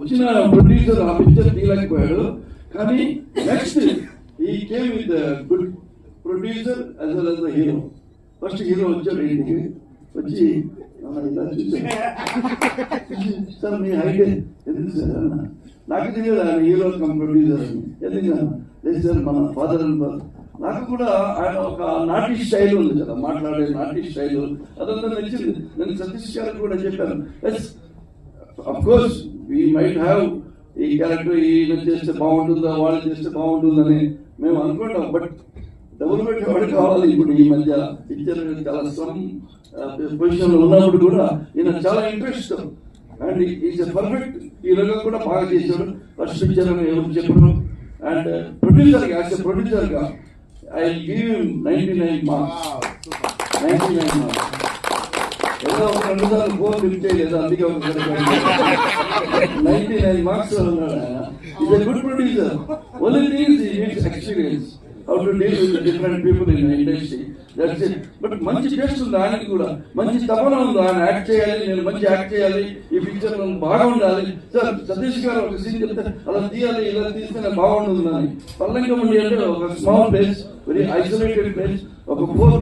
వచ్చిన ప్రొడ్యూసర్ ఆ పిక్చర్ తీయలేకపోయాడు. కానీ నెక్స్ట్ ఈ came with good producer as well as the hero. First hero వచ్చాడు ఇంటికి వచ్చి ఇలా చూసాను సార్ మీ హైట్ ఎందుకు సార్ నాకు తెలియదు ఆయన హీరో కమ్ ప్రొడ్యూసర్ ఎందుకు లేదు సార్ మన ఫాదర్ నాకు కూడా ఆయన ఒక నాటి స్టైల్ ఉంది కదా, మాట్లాడే నాటి స్టైల్ అదంతా నచ్చింది. నేను సతీష్ గారికి కూడా చెప్పాను, yes of course we might have ఈ క్యారెక్టర్ ఈయన చేస్తే బాగుంటుందా వాళ్ళు చేస్తే బాగుంటుందని మేము అనుకుంటాం. బట్ డబ్బులు పెట్టేవాడు కావాలి. ఇప్పుడు ఈ మధ్య పిక్చర్ చాలా స్ట్రాంగ్ పొజిషన్లో ఉన్నప్పుడు కూడా ఈయన చాలా ఇంట్రెస్ట్ అండ్ ఈజ్ పర్ఫెక్ట్ హీరోగా కూడా బాగా చేశాడు. ఫస్ట్ పిక్చర్ అని ఎవరు చెప్పడం అండ్ ప్రొడ్యూసర్గా యాజ్ ఎ ప్రొడ్యూసర్గా I give him 99 marks. 99 marks. ఏదో ఒక 2 సార్లు 4 లిఫ్ట్ చేయలేదు, అందుకే ఒక 99 మార్క్స్ ఉన్నాడు ఆయన. Is a good producer. Only thing he needs experience how to deal with the different people in the industry. That's it. But మంచి టేస్ట్ ఉంది ఆయనకి కూడా, మంచి తపన ఉంది. ఆయన యాక్ట్ చేయాలి, నేను మంచి యాక్ట్ చేయాలి, ఈ పిక్చర్ బాగా ఉండాలి సార్. సతీష్ గారు ఒక సీన్ చెప్తే అలా తీయాలి, ఇలా తీస్తే బాగుంటుంది అని. పల్లంకమండి అంటే ఒక small place, very isolated place, ఒక 4